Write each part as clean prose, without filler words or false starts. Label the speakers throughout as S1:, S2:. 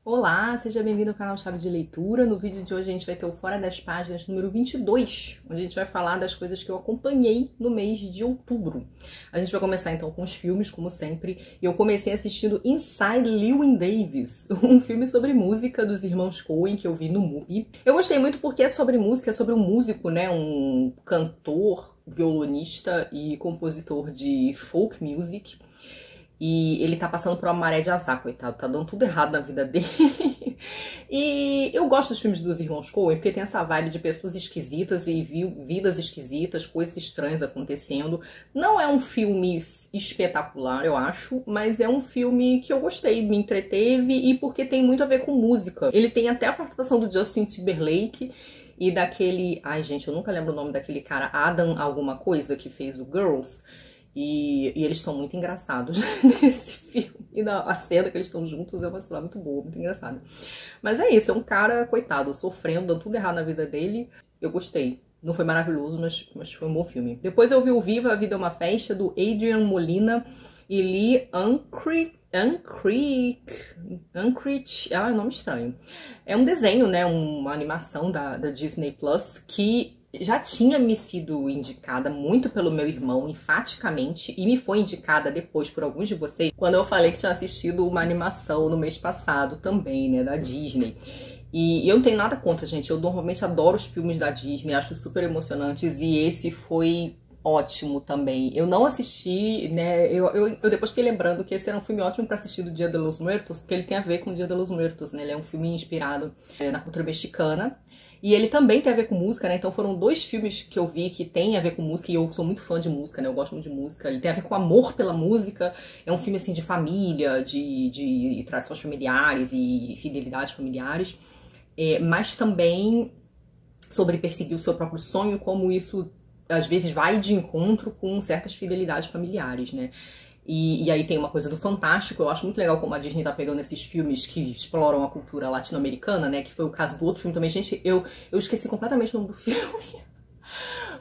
S1: Olá, seja bem-vindo ao canal Chave de Leitura. No vídeo de hoje a gente vai ter o Fora das Páginas número 22, onde a gente vai falar das coisas que eu acompanhei no mês de outubro. A gente vai começar então com os filmes, como sempre, e eu comecei assistindo Inside Llewyn Davis, um filme sobre música dos irmãos Coen que eu vi no MUBI. Eu gostei muito porque é sobre música, é sobre um músico, né, um cantor, violonista e compositor de folk music. E ele tá passando por uma maré de azar, coitado, tá dando tudo errado na vida dele. E eu gosto dos filmes dos irmãos Coen porque tem essa vibe de pessoas esquisitas e vidas esquisitas, coisas estranhas acontecendo. Não é um filme espetacular, eu acho, mas é um filme que eu gostei, me entreteve e porque tem muito a ver com música. Ele tem até a participação do Justin Timberlake e daquele... Ai, gente, eu nunca lembro o nome daquele cara, Adam alguma coisa, que fez o Girls. E eles estão muito engraçados nesse filme. E a cena que eles estão juntos é uma cena muito boa, muito engraçada. Mas é isso, é um cara, coitado, sofrendo, dando tudo errado na vida dele. Eu gostei. Não foi maravilhoso, mas foi um bom filme. Depois eu vi o Viva a Vida é uma Festa, do Adrian Molina e Lee Unkrich. Ah, é um nome estranho. É um desenho, né? Uma animação da Disney Plus que já tinha me sido indicada muito pelo meu irmão, enfaticamente, e me foi indicada depois por alguns de vocês, quando eu falei que tinha assistido uma animação no mês passado também, né, da Disney. E eu não tenho nada contra, gente, eu normalmente adoro os filmes da Disney, acho super emocionantes, e esse foi ótimo também. Eu não assisti, né, eu depois fiquei lembrando que esse era um filme ótimo pra assistir do Dia de los Muertos, porque ele tem a ver com o Dia de los Muertos, né, ele é um filme inspirado na cultura mexicana. E ele também tem a ver com música, né? Então foram dois filmes que eu vi que tem a ver com música, e eu sou muito fã de música, né? Eu gosto muito de música. Ele tem a ver com amor pela música. É um filme, assim, de família, de tradições familiares e fidelidades familiares. Mas também sobre perseguir o seu próprio sonho, como isso, às vezes, vai de encontro com certas fidelidades familiares, né? E aí tem uma coisa do fantástico, eu acho muito legal como a Disney tá pegando esses filmes que exploram a cultura latino-americana, né? Que foi o caso do outro filme também. Gente, eu esqueci completamente o nome do filme.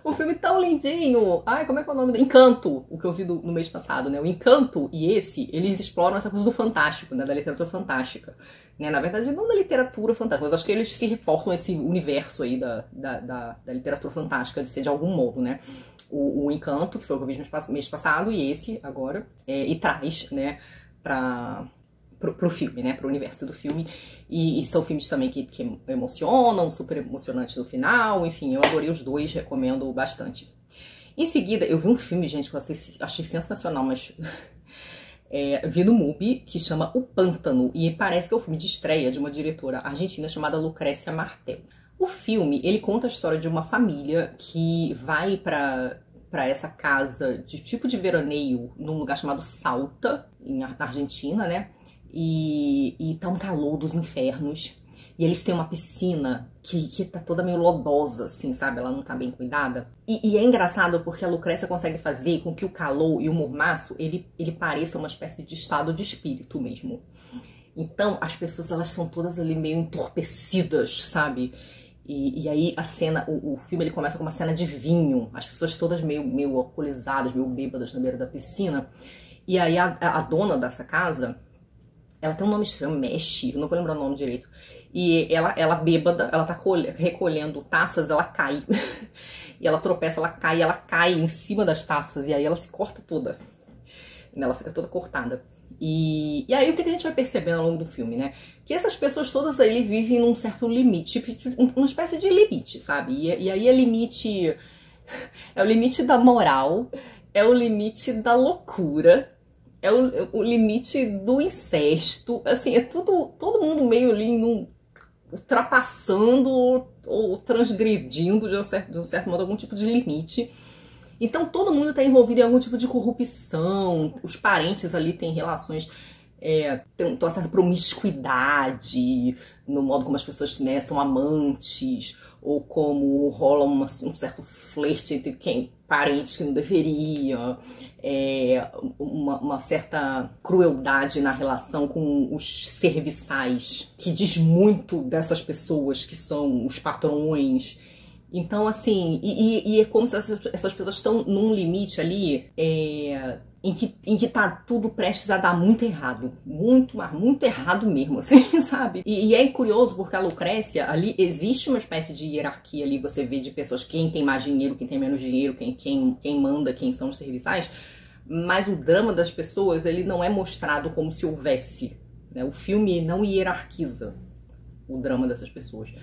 S1: Um filme tão lindinho. Ai, como é que é o nome? Encanto, o que eu vi no mês passado, né? O Encanto e esse, eles exploram essa coisa do fantástico, né? Da literatura fantástica. Né? Na verdade, não da literatura fantástica, mas acho que eles se reportam a esse universo aí da literatura fantástica, de ser de algum modo, né? O Encanto, que foi o que eu vi mês passado, e esse agora, e traz, né, pro filme, né, pro universo do filme. E são filmes também que emocionam, super emocionantes no final, enfim, eu adorei os dois, recomendo bastante. Em seguida, eu vi um filme, gente, que eu achei sensacional, mas vi no MUBI, que chama O Pântano, e parece que é o filme de estreia de uma diretora argentina chamada Lucrécia Martel. O filme, ele conta a história de uma família que vai pra essa casa de tipo de veraneio num lugar chamado Salta, na Argentina, né? E tá um calor dos infernos. E eles têm uma piscina que tá toda meio lodosa, assim, sabe? Ela não tá bem cuidada. E é engraçado porque a Lucrécia consegue fazer com que o calor e o mormaço, ele pareça uma espécie de estado de espírito mesmo. Então, as pessoas, elas são todas ali meio entorpecidas, sabe? E aí a cena, o filme ele começa com uma cena de vinho, as pessoas todas meio alcoolizadas, meio bêbadas na beira da piscina. E aí a dona dessa casa, ela tem um nome estranho, Mexe, eu não vou lembrar o nome direito. E ela bêbada, ela tá recolhendo taças, ela cai. E ela tropeça, ela cai em cima das taças, e aí ela se corta toda. Ela fica toda cortada. E aí o que a gente vai percebendo ao longo do filme, né? Que essas pessoas todas aí vivem num certo limite, uma espécie de limite, sabe? E aí é limite... É o limite da moral, é o limite da loucura, é o limite do incesto, assim, é tudo, todo mundo meio ali ultrapassando ou transgredindo de um certo modo algum tipo de limite. Então todo mundo está envolvido em algum tipo de corrupção, os parentes ali têm relações, tem uma certa promiscuidade no modo como as pessoas, né, são amantes, ou como rola um certo flerte entre parentes que não deveria, uma certa crueldade na relação com os serviçais, que diz muito dessas pessoas que são os patrões. Então, assim, e é como se essas pessoas estão num limite ali em que tá tudo prestes a dar muito errado. Muito, mas muito errado mesmo, assim, sabe? E é curioso porque a Lucrécia, ali existe uma espécie de hierarquia ali, você vê de pessoas, quem tem mais dinheiro, quem tem menos dinheiro, quem manda, quem são os serviçais. Mas o drama das pessoas, ele não é mostrado como se houvesse, né? O filme não hierarquiza o drama dessas pessoas.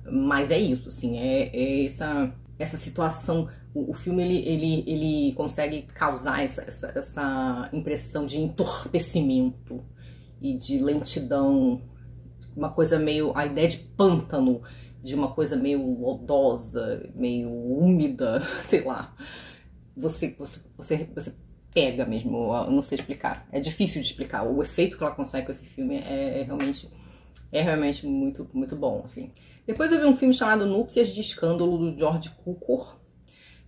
S1: Mas é isso, assim, essa situação. O filme ele consegue causar essa impressão de entorpecimento e de lentidão, uma coisa meio, a ideia de pântano, de uma coisa meio lodosa, meio úmida, sei lá. Você pega mesmo, eu não sei explicar. É difícil de explicar. O efeito que ela consegue com esse filme é realmente muito, muito bom, assim. Depois eu vi um filme chamado Núpcias de Escândalo, do George Cukor.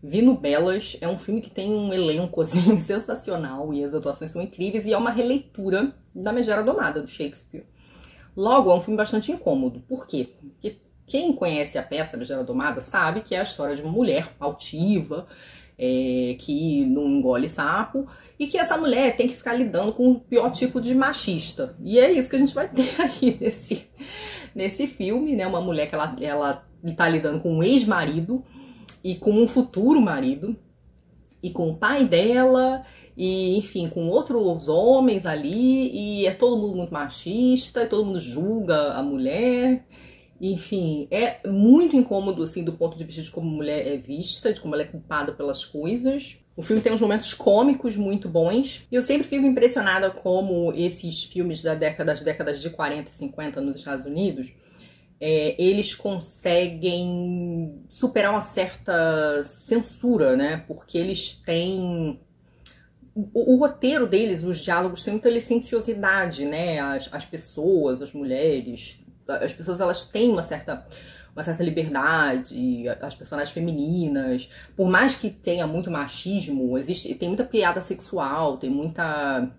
S1: Vi no Belas. É um filme que tem um elenco, assim, sensacional e as atuações são incríveis. E é uma releitura da Megera Domada, do Shakespeare. Logo, é um filme bastante incômodo. Por quê? Porque quem conhece a peça Megera Domada sabe que é a história de uma mulher altiva, que não engole sapo, e que essa mulher tem que ficar lidando com o pior tipo de machista. E é isso que a gente vai ter aí nesse filme, né? Uma mulher que ela tá lidando com um ex-marido e com um futuro marido, e com o pai dela, e enfim, com outros homens ali, e é todo mundo muito machista, e todo mundo julga a mulher. Enfim, é muito incômodo, assim, do ponto de vista de como a mulher é vista, de como ela é culpada pelas coisas. O filme tem uns momentos cômicos muito bons. E eu sempre fico impressionada como esses filmes das décadas de 40 e 50 nos Estados Unidos, eles conseguem superar uma certa censura, né? Porque eles têm... O roteiro deles, os diálogos, tem muita licenciosidade, né? As pessoas, as mulheres... As pessoas, elas têm uma certa liberdade, as personagens femininas, por mais que tenha muito machismo, tem muita piada sexual, tem muita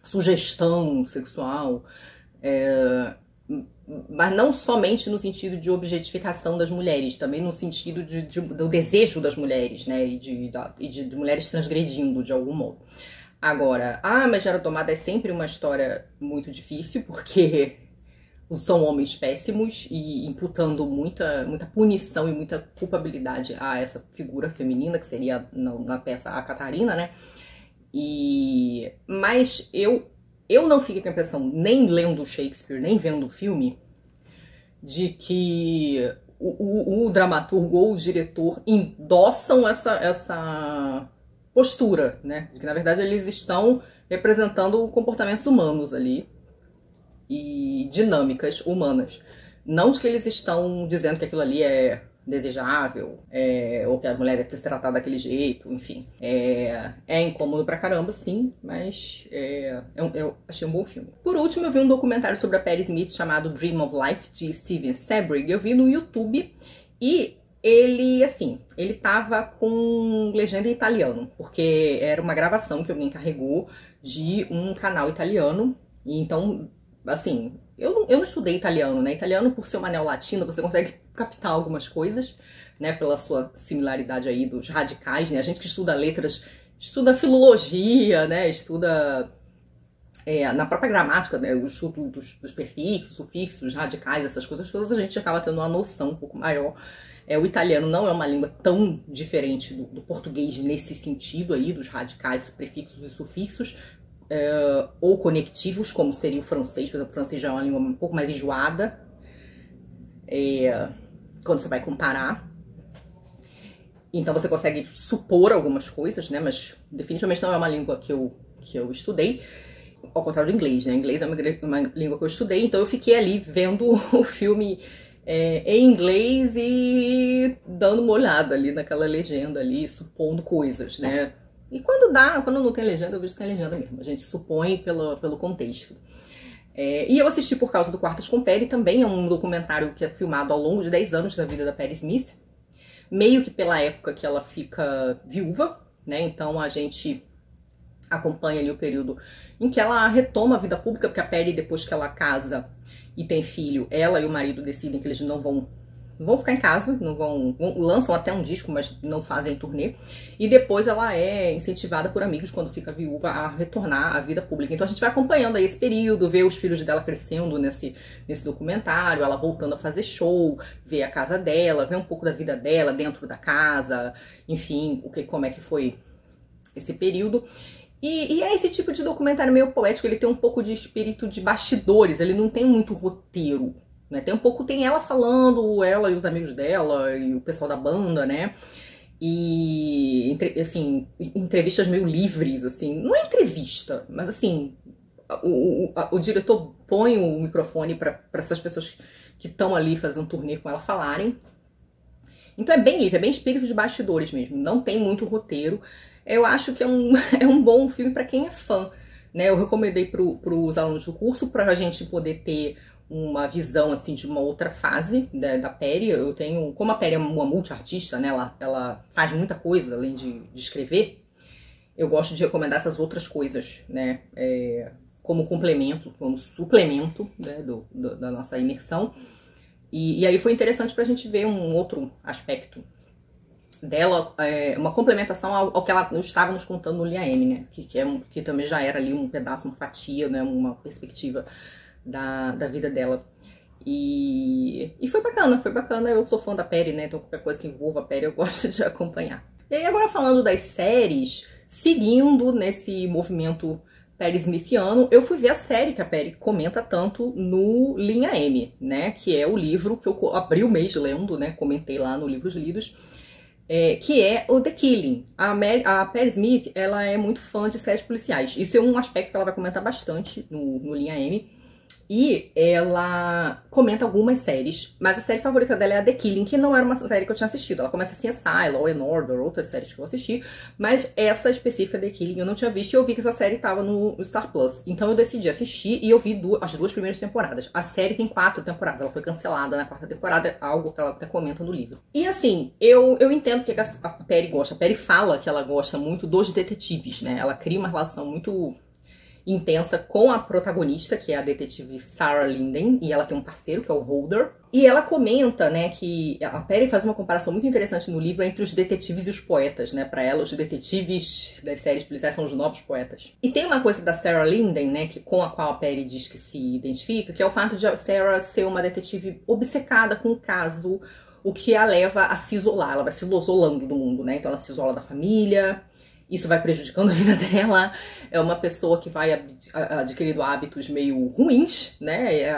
S1: sugestão sexual, mas não somente no sentido de objetificação das mulheres, também no sentido do desejo das mulheres, né, e de mulheres transgredindo de algum modo. Agora, a Megera Domada é sempre uma história muito difícil, porque são homens péssimos e imputando muita punição e muita culpabilidade a essa figura feminina, que seria na peça a Catarina, né? Mas eu não fiquei com a impressão, nem lendo Shakespeare, nem vendo o filme, de que o dramaturgo ou o diretor endossam essa postura, né? De que, na verdade, eles estão representando comportamentos humanos ali, e dinâmicas humanas. Não de que eles estão dizendo que aquilo ali é desejável, ou que a mulher deve ter se tratado daquele jeito, enfim. É incômodo pra caramba, sim, mas eu achei um bom filme. Por último, eu vi um documentário sobre a Patti Smith chamado Dream of Life, de Steven Sebrig. Eu vi no YouTube e ele tava com legenda em italiano, porque era uma gravação que alguém carregou de um canal italiano, e então... Assim, eu não estudei italiano, né? Italiano, por ser uma neolatina, você consegue captar algumas coisas, né? Pela sua similaridade aí dos radicais, né? A gente que estuda letras, estuda filologia, né? Estuda na própria gramática, né? O estudo dos prefixos, sufixos, radicais, essas coisas todas, a gente acaba tendo uma noção um pouco maior. O italiano não é uma língua tão diferente do português nesse sentido aí, dos radicais, prefixos e sufixos, ou conectivos, como seria o francês. Por exemplo, o francês já é uma língua um pouco mais enjoada, quando você vai comparar. Então você consegue supor algumas coisas, né? Mas definitivamente não é uma língua que eu estudei, ao contrário do inglês, né? O inglês é uma língua que eu estudei, então eu fiquei ali vendo o filme em inglês e dando uma olhada ali naquela legenda ali, supondo coisas, né? E quando não tem legenda, eu vejo que tem legenda mesmo. A gente supõe pelo contexto. E eu assisti por causa do Quartas com Patti, também é um documentário que é filmado ao longo de 10 anos da vida da Patti Smith, meio que pela época que ela fica viúva, né? Então a gente acompanha ali o período em que ela retoma a vida pública, porque a Patti, depois que ela casa e tem filho, ela e o marido decidem que eles não vão vão ficar em casa, não lançam até um disco, mas não fazem turnê. E depois ela é incentivada por amigos, quando fica viúva, a retornar à vida pública. Então a gente vai acompanhando aí esse período, ver os filhos dela crescendo nesse documentário, ela voltando a fazer show, ver a casa dela, ver um pouco da vida dela dentro da casa, enfim, como é que foi esse período. E é esse tipo de documentário meio poético, ele tem um pouco de espírito de bastidores, ele não tem muito roteiro, né? Tem ela falando, ela e os amigos dela, e o pessoal da banda, né? E, assim, entrevistas meio livres, assim, não é entrevista, mas assim, o diretor põe o microfone para essas pessoas que estão ali fazendo turnê com ela falarem. Então é bem livre, é bem espírito de bastidores mesmo, não tem muito roteiro. Eu acho que é um bom filme para quem é fã, né? Eu recomendei para os alunos do curso para a gente poder ter uma visão assim de uma outra fase da Perry. Como a Perry é uma multiartista, né? Ela faz muita coisa além de escrever. Eu gosto de recomendar essas outras coisas, né? Como complemento, como suplemento, né? Da nossa imersão. E aí foi interessante para a gente ver um outro aspecto dela, uma complementação ao que ela estava nos contando no Lia M, né? Que também já era ali um pedaço, uma fatia, né? Uma perspectiva da vida dela. E foi bacana. Eu sou fã da Perry, né? Então qualquer coisa que envolva a Perry eu gosto de acompanhar. E aí agora falando das séries, seguindo nesse movimento Perry Smithiano, eu fui ver a série que a Perry comenta tanto no Linha M, né? Que é o livro que eu abri o mês lendo, né? Comentei lá no Livros Lidos. Que é o The Killing. A Perry Smith, ela é muito fã de séries policiais. Isso é um aspecto que ela vai comentar bastante no Linha M. E ela comenta algumas séries, mas a série favorita dela é a The Killing, que não era uma série que eu tinha assistido. Ela começa assim, CSI, Law and Order, outras séries que eu assisti, mas essa específica, The Killing, eu não tinha visto e eu vi que essa série estava no Star Plus. Então eu decidi assistir e eu vi as duas primeiras temporadas. A série tem 4 temporadas, ela foi cancelada na 4ª temporada, algo que ela até comenta no livro. E assim, eu entendo que a Perry gosta. A Perry fala que ela gosta muito dos detetives, né? Ela cria uma relação muito intensa com a protagonista, que é a detetive Sarah Linden, e ela tem um parceiro, que é o Holder. E ela comenta, né, que a Perry faz uma comparação muito interessante no livro entre os detetives e os poetas, né? Para ela, os detetives das séries policiais são os novos poetas. E tem uma coisa da Sarah Linden, né, com a qual a Perry diz que se identifica, que é o fato de a Sarah ser uma detetive obcecada com o caso, o que a leva a se isolar. Ela vai se isolando do mundo, né? Então ela se isola da família. Isso vai prejudicando a vida dela. É uma pessoa que vai adquirindo hábitos meio ruins, né?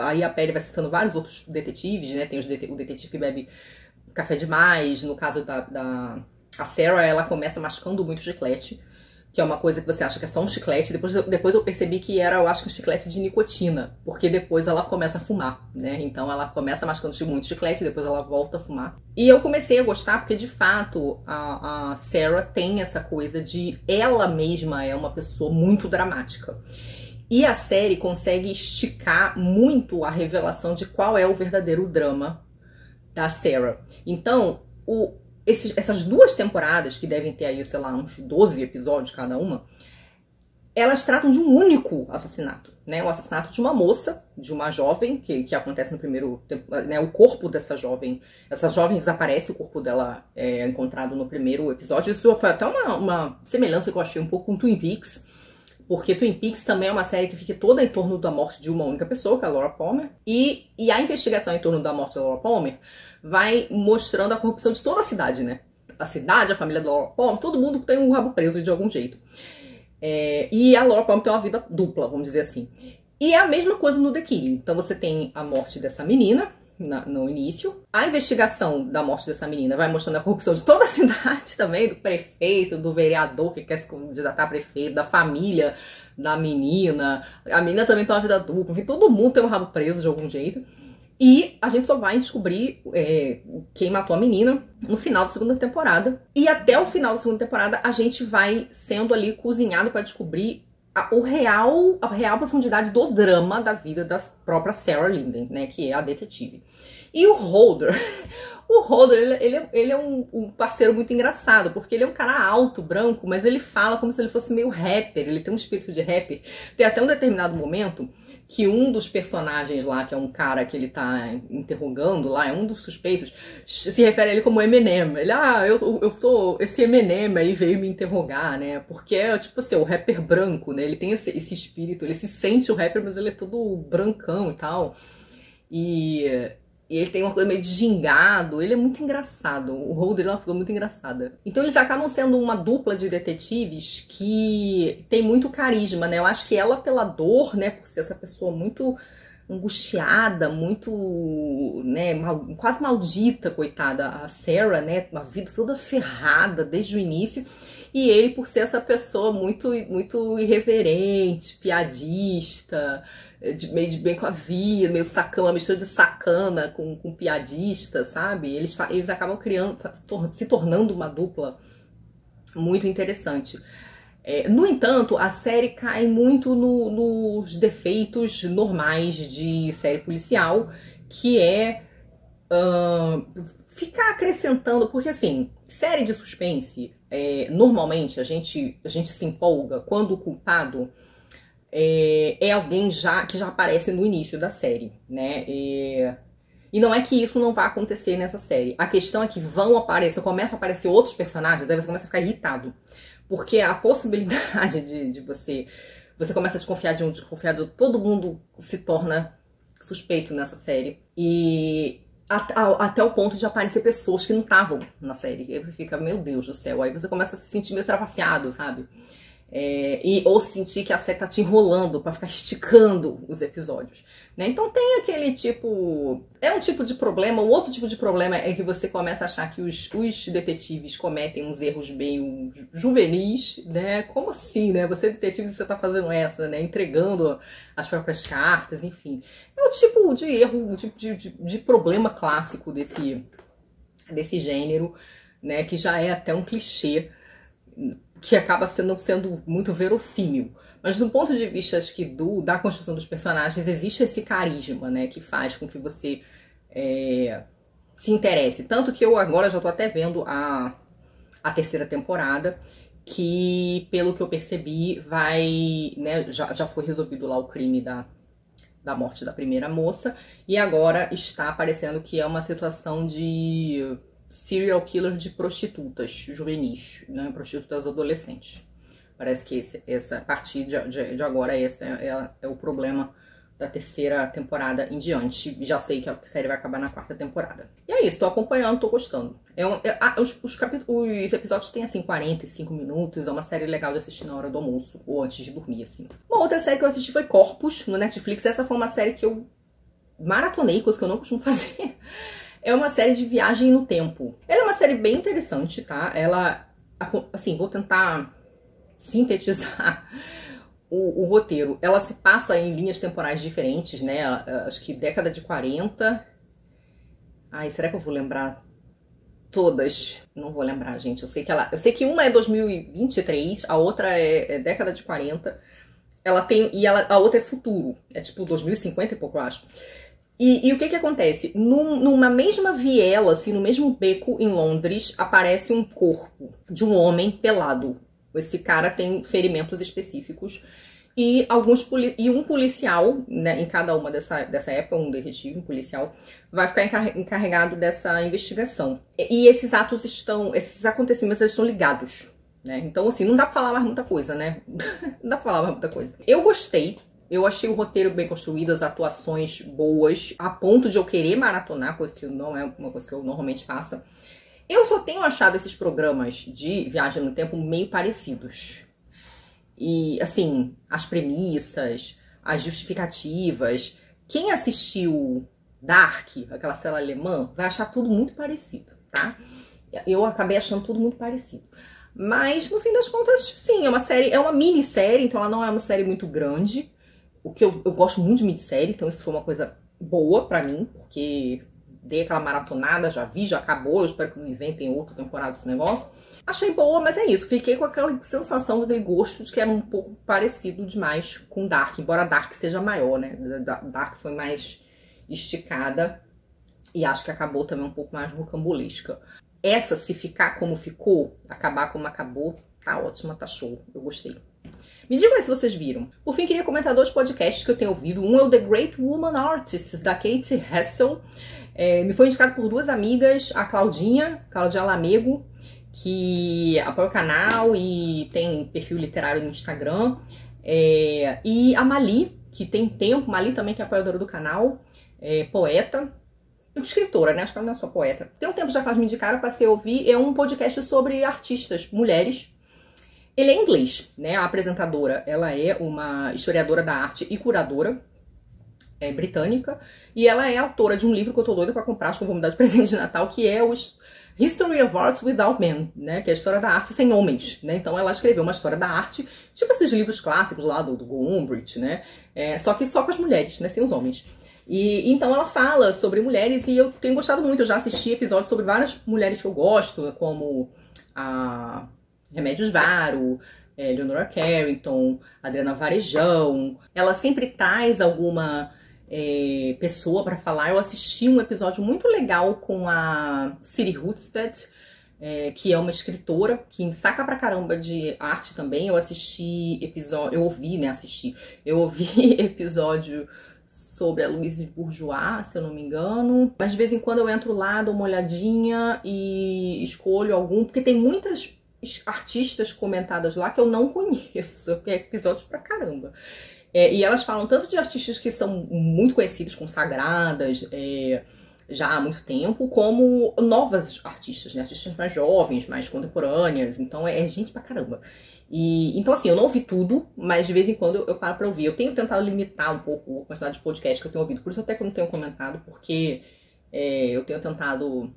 S1: Aí a Perry vai citando vários outros detetives, né? Tem o detetive que bebe café demais. No caso a Sarah, ela começa mascando muito chiclete, que é uma coisa que você acha que é só um chiclete. Depois eu percebi que era, eu acho que um chiclete de nicotina, porque depois ela começa a fumar, né? Então ela começa mascando muito chiclete, depois ela volta a fumar. E eu comecei a gostar porque, de fato, a Sarah tem essa coisa de ela mesma é uma pessoa muito dramática. E a série consegue esticar muito a revelação de qual é o verdadeiro drama da Sarah. Então, essas 2 temporadas, que devem ter aí, sei lá, uns 12 episódios cada uma, elas tratam de um único assassinato, né? O assassinato de uma moça, de uma jovem, que acontece no primeiro tempo, né? O corpo dessa jovem desaparece, o corpo dela é encontrado no primeiro episódio. Isso foi até uma semelhança que eu achei um pouco com Twin Peaks, porque Twin Peaks também é uma série que fica toda em torno da morte de uma única pessoa, que é a Laura Palmer, e a investigação em torno da morte da Laura Palmer vai mostrando a corrupção de toda a cidade, né? A cidade, a família da Laura Palmer, todo mundo tem um rabo preso de algum jeito. E a Laura Palmer tem uma vida dupla, vamos dizer assim. E é a mesma coisa no The Killing. Então você tem a morte dessa menina no início. A investigação da morte dessa menina vai mostrando a corrupção de toda a cidade também, do prefeito, do vereador que quer se candidatar a prefeito, da família da menina. A menina também tem uma vida dupla. Todo mundo tem um rabo preso de algum jeito. E a gente só vai descobrir quem matou a menina no final da 2ª temporada. E até o final da 2ª temporada a gente vai sendo ali cozinhado para descobrir a real profundidade do drama da vida da própria Sarah Linden, né? Que é a detetive. E o Holder, o Holder, ele é um parceiro muito engraçado, porque ele é um cara alto, branco, mas ele fala como se ele fosse meio rapper, ele tem um espírito de rapper. Tem até um determinado momento que um dos personagens lá, que é um cara que ele tá interrogando lá, é um dos suspeitos, se refere a ele como Eminem. Ele, esse Eminem aí veio me interrogar, né? Porque é, tipo assim, o rapper branco, né? Ele tem esse espírito, ele se sente o rapper, mas ele é todo brancão e tal. E ele tem uma coisa meio de gingado, ele é muito engraçado. O Holder é uma figura muito engraçada. Então eles acabam sendo uma dupla de detetives que tem muito carisma, né? Eu acho que ela, pela dor, né, por ser essa pessoa muito angustiada, muito, né, quase maldita, coitada, a Sarah, né, uma vida toda ferrada desde o início, e ele por ser essa pessoa muito irreverente, piadista, meio de bem com a vida, meio sacana, uma mistura de sacana com piadista, sabe? Eles acabam se tornando uma dupla muito interessante. No entanto, a série cai muito nos defeitos normais de série policial, que é ficar acrescentando, porque assim, série de suspense, normalmente a gente se empolga quando o culpado é alguém que já aparece no início da série, né? E não é que isso não vai acontecer nessa série. A questão é que começam a aparecer outros personagens, aí você começa a ficar irritado. Porque a possibilidade de você começa a desconfiar de um, desconfiar de outro, todo mundo se torna suspeito nessa série. E até o ponto de aparecer pessoas que não estavam na série. E aí você fica, meu Deus do céu. Aí você começa a se sentir meio trapaceado, sabe? Ou sentir que a série tá te enrolando pra ficar esticando os episódios, né? Então tem aquele tipo... É um tipo de problema. O outro tipo de problema é que você começa a achar que os detetives cometem uns erros meio juvenis, né? Como assim, né? Você é detetive e você tá fazendo essa, né? Entregando as próprias cartas, enfim. É o tipo de erro, de problema clássico desse gênero, né? Que já é até um clichê, que acaba sendo muito verossímil. Mas do ponto de vista, acho que da construção dos personagens, existe esse carisma, né, que faz com que você se interesse. Tanto que eu agora já tô até vendo a terceira temporada, que, pelo que eu percebi, vai, né, já foi resolvido lá o crime da morte da primeira moça, e agora está aparecendo que é uma situação de serial killer de prostitutas juvenis, né? Prostitutas adolescentes. Parece que a partir de agora esse é o problema da terceira temporada em diante. Já sei que a série vai acabar na quarta temporada. E é isso, tô acompanhando, tô gostando. Os episódios têm assim 45 minutos, é uma série legal de assistir na hora do almoço ou antes de dormir, assim. Uma outra série que eu assisti foi Corpus, no Netflix. Essa foi uma série que eu maratonei, coisa que eu não costumo fazer. É uma série de viagem no tempo. Ela é uma série bem interessante, tá? Ela, assim, vou tentar sintetizar o roteiro. Ela se passa em linhas temporais diferentes, né? Acho que década de 40. Ai, será que eu vou lembrar todas? Não vou lembrar, gente. Eu sei que uma é 2023, a outra é década de 40. A outra é futuro. É tipo 2050 e pouco, eu acho. E o que acontece? Numa mesma viela, assim, no mesmo beco em Londres, aparece um corpo de um homem pelado. Esse cara tem ferimentos específicos. E um policial, né, em cada uma dessa época, um detetive, um policial, vai ficar encarregado dessa investigação. E esses acontecimentos, eles estão ligados, né? Então, assim, não dá pra falar mais muita coisa, né? Não dá pra falar mais muita coisa. Eu gostei. Eu achei o roteiro bem construído, as atuações boas, a ponto de eu querer maratonar, coisa que não é uma coisa que eu normalmente faça. Eu só tenho achado esses programas de viagem no tempo meio parecidos. E, assim, as premissas, as justificativas. Quem assistiu Dark, aquela série alemã, vai achar tudo muito parecido, tá? Eu acabei achando tudo muito parecido. Mas, no fim das contas, sim, é uma minissérie, então ela não é uma série muito grande. O que eu gosto muito de minissérie, então isso foi uma coisa boa pra mim, porque dei aquela maratonada, já vi, já acabou, eu espero que não inventem outra temporada desse negócio. Achei boa, mas é isso, fiquei com aquela sensação, aquele gosto de que era um pouco parecido demais com Dark, embora Dark seja maior, né? Dark foi mais esticada E acho que acabou também um pouco mais rocambolesca. Essa, se ficar como ficou, acabar como acabou, tá ótima, tá show. Eu gostei. Me digam aí se vocês viram. Por fim, queria comentar 2 podcasts que eu tenho ouvido. Um é o The Great Woman Artists, da Kate Hessel. Me foi indicado por 2 amigas, a Claudinha Lamego, que apoia o canal e tem perfil literário no Instagram. E a Mali, que tem tempo. Mali também, que é apoiadora do canal. Poeta. Escritora, né? Acho que ela não é só poeta. Tem um tempo já que elas me indicaram para se ouvir. É um podcast sobre artistas, mulheres. Ele é em inglês, né? A apresentadora, ela é uma historiadora da arte e curadora britânica. E ela é autora de um livro que eu tô doida pra comprar, acho que eu vou me dar de presente de Natal, que é o History of Art Without Men, né? Que é a história da arte sem homens, né? Então ela escreveu uma história da arte, tipo esses livros clássicos lá do Gombrich, né? Só que só com as mulheres, né? Sem os homens. E então ela fala sobre mulheres e eu tenho gostado muito. Eu já assisti episódios sobre várias mulheres que eu gosto, como a Remédios Varo, Leonora Carrington, Adriana Varejão. Ela sempre traz alguma pessoa para falar. Eu assisti um episódio muito legal com a Ciri Hutstedt, que é uma escritora que saca pra caramba de arte também. Eu ouvi episódio sobre a Louise Bourgeois, se eu não me engano. Mas de vez em quando eu entro lá, dou uma olhadinha e escolho algum, porque tem muitas artistas comentadas lá que eu não conheço, porque é episódio pra caramba. E elas falam tanto de artistas que são muito conhecidas, consagradas, já há muito tempo, como novas artistas, né? Artistas mais jovens, mais contemporâneas. Então é gente pra caramba. Então assim, eu não ouvi tudo, mas de vez em quando eu paro pra ouvir. Eu tenho tentado limitar um pouco a quantidade de podcast que eu tenho ouvido, por isso até que eu não tenho comentado, porque eu tenho tentado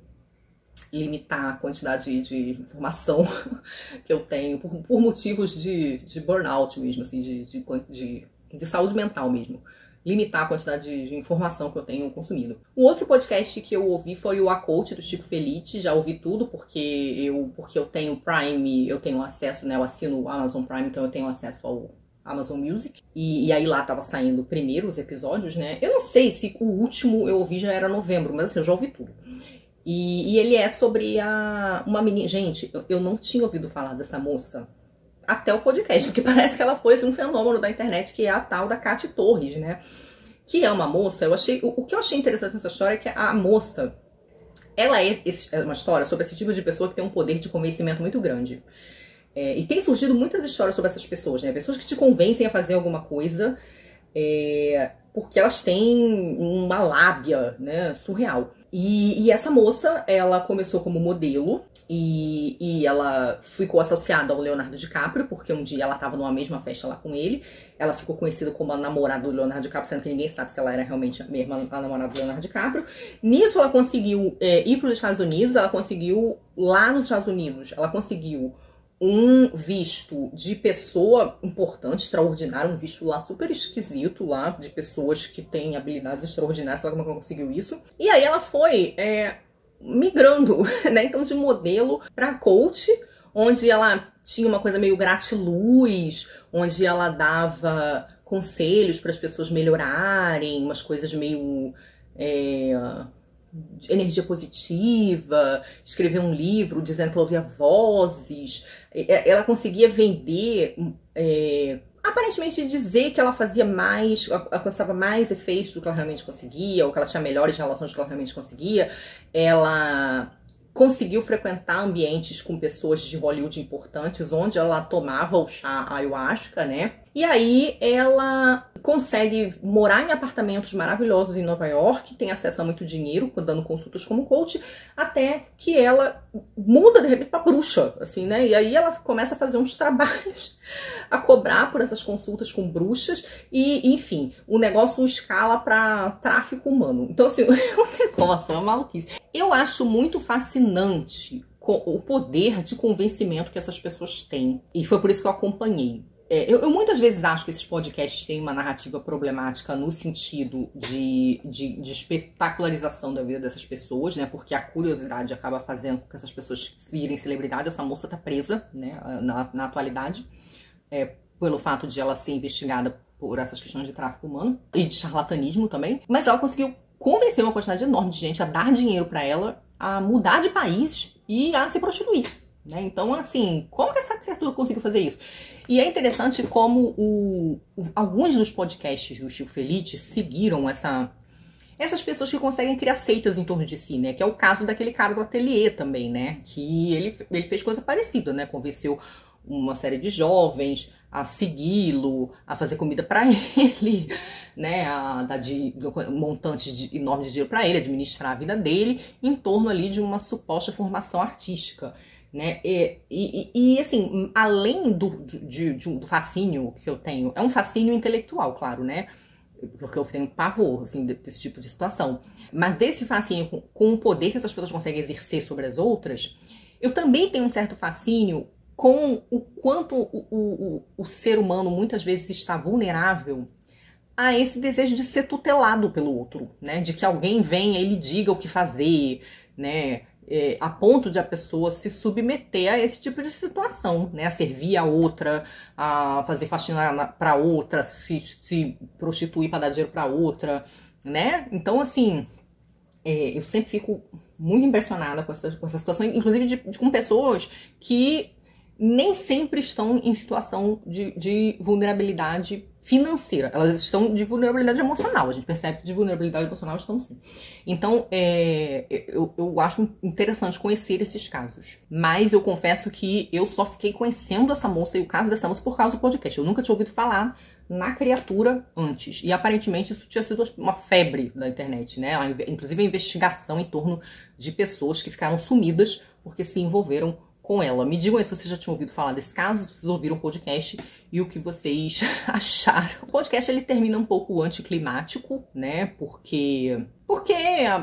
S1: limitar a quantidade de informação que eu tenho por motivos de burnout mesmo, assim, de saúde mental mesmo. Limitar a quantidade de informação que eu tenho consumido. O outro podcast que eu ouvi foi o A Coach, do Chico Felitti. Já ouvi tudo, porque eu tenho Prime, eu tenho acesso, né? Eu assino o Amazon Prime, então eu tenho acesso ao Amazon Music. E aí lá tava saindo primeiro os episódios, né? Eu não sei se o último eu ouvi já era novembro, mas assim, eu já ouvi tudo. E ele é sobre uma menina... Gente, eu não tinha ouvido falar dessa moça até o podcast, porque parece que ela foi assim, um fenômeno da internet, que é a tal da Cate Torres, né? Que é uma moça, o que eu achei interessante nessa história é que a moça, ela é uma história sobre esse tipo de pessoa que tem um poder de convencimento muito grande. E tem surgido muitas histórias sobre essas pessoas, né? Pessoas que te convencem a fazer alguma coisa porque elas têm uma lábia, né, surreal. E essa moça, ela começou como modelo e ela ficou associada ao Leonardo DiCaprio, porque um dia ela estava numa mesma festa lá com ele. Ela ficou conhecida como a namorada do Leonardo DiCaprio, sendo que ninguém sabe se ela era realmente a namorada do Leonardo DiCaprio. Nisso ela conseguiu ir para os Estados Unidos, lá nos Estados Unidos, ela conseguiu um visto de pessoa importante, extraordinária, um visto lá super esquisito lá, de pessoas que têm habilidades extraordinárias, sei lá como ela conseguiu isso. E aí ela foi migrando, né, então de modelo pra coach, onde ela tinha uma coisa meio gratiluz, onde ela dava conselhos para as pessoas melhorarem, umas coisas meio... de energia positiva, escrever um livro dizendo que ela ouvia vozes. Ela conseguia vender, aparentemente dizer que ela fazia mais, alcançava mais efeitos do que ela realmente conseguia, ou que ela tinha melhores relações do que ela realmente conseguia. Ela conseguiu frequentar ambientes com pessoas de Hollywood importantes, onde ela tomava o chá ayahuasca, né? E aí ela consegue morar em apartamentos maravilhosos em Nova York, tem acesso a muito dinheiro, dando consultas como coach, até que ela muda de repente pra bruxa, assim, né? E aí ela começa a fazer uns trabalhos, a cobrar por essas consultas com bruxas, e enfim, o negócio escala pra tráfico humano. Então, assim, o negócio é uma maluquice. Eu acho muito fascinante o poder de convencimento que essas pessoas têm, e foi por isso que eu acompanhei. Eu muitas vezes acho que esses podcasts têm uma narrativa problemática no sentido de espetacularização da vida dessas pessoas, né? Porque a curiosidade acaba fazendo com que essas pessoas virem celebridade. Essa moça tá presa, né, na atualidade, pelo fato de ela ser investigada por essas questões de tráfico humano e de charlatanismo também. Mas ela conseguiu convenceu uma quantidade enorme de gente a dar dinheiro para ela, a mudar de país e a se prostituir, né? Então, assim, como que essa criatura conseguiu fazer isso? E é interessante como alguns dos podcasts do Chico Felitti seguiram essas pessoas que conseguem criar seitas em torno de si, né? Que é o caso daquele cara do ateliê também, né? Que ele fez coisa parecida, né? Convenceu uma série de jovens a segui-lo, a fazer comida para ele, né? A dar montantes enormes de dinheiro para ele, administrar a vida dele em torno ali de uma suposta formação artística, né? E assim, além do fascínio que eu tenho, é um fascínio intelectual, claro, né? Porque eu tenho pavor, assim, desse tipo de situação. Mas desse fascínio com o poder que essas pessoas conseguem exercer sobre as outras, eu também tenho um certo fascínio com o quanto o ser humano muitas vezes está vulnerável a esse desejo de ser tutelado pelo outro, né? De que alguém venha e lhe diga o que fazer, né? A ponto de a pessoa se submeter a esse tipo de situação, né? A servir a outra, a fazer faxina para outra, se prostituir para dar dinheiro para outra, né? Então, assim, eu sempre fico muito impressionada com essa situação, inclusive com pessoas que nem sempre estão em situação de vulnerabilidade financeira. Elas estão de vulnerabilidade emocional. A gente percebe que de vulnerabilidade emocional estão sim. Então, eu acho interessante conhecer esses casos. Mas eu confesso que eu só fiquei conhecendo essa moça e o caso dessa moça por causa do podcast. Eu nunca tinha ouvido falar na criatura antes. E aparentemente isso tinha sido uma febre da internet, né? Inclusive a investigação em torno de pessoas que ficaram sumidas porque se envolveram com ela. Me digam aí se vocês já tinham ouvido falar desse caso, se vocês ouviram o podcast e o que vocês acharam. O podcast ele termina um pouco anticlimático, né? Porque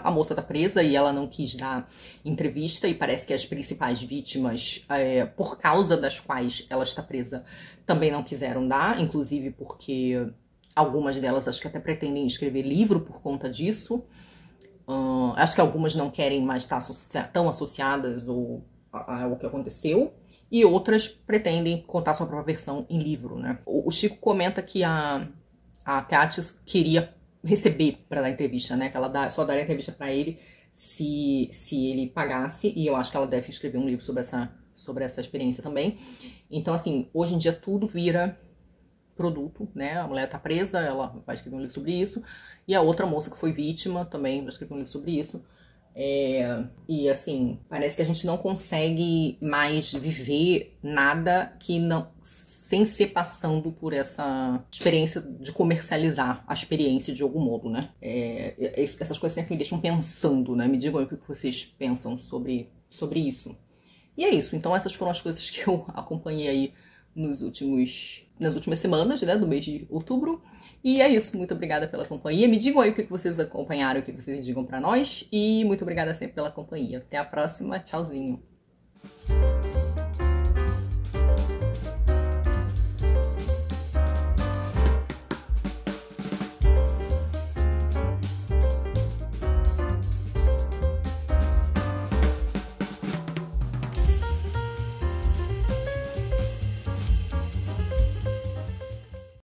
S1: a moça tá presa e ela não quis dar entrevista e parece que as principais vítimas, por causa das quais ela está presa, também não quiseram dar, inclusive porque algumas delas acho que até pretendem escrever livro por conta disso. Acho que algumas não querem mais estar tão associadas ao que aconteceu, e outras pretendem contar sua própria versão em livro, né? O Chico comenta que a Kátia queria receber para dar entrevista, né? Que ela só daria entrevista para ele se ele pagasse, e eu acho que ela deve escrever um livro sobre essa experiência também. Então, assim, hoje em dia tudo vira produto, né? A mulher tá presa, ela vai escrever um livro sobre isso, e a outra moça que foi vítima também vai escrever um livro sobre isso. E assim, parece que a gente não consegue mais viver nada sem ser passando por essa experiência de comercializar a experiência de algum modo, né? Essas coisas sempre me deixam pensando, né? Me digam aí o que vocês pensam sobre isso. E é isso, então essas foram as coisas que eu acompanhei aí nas últimas semanas, né, do mês de outubro. E é isso, muito obrigada pela companhia. Me digam aí o que vocês acompanharam, o que vocês digam pra nós. E muito obrigada sempre pela companhia. Até a próxima, tchauzinho.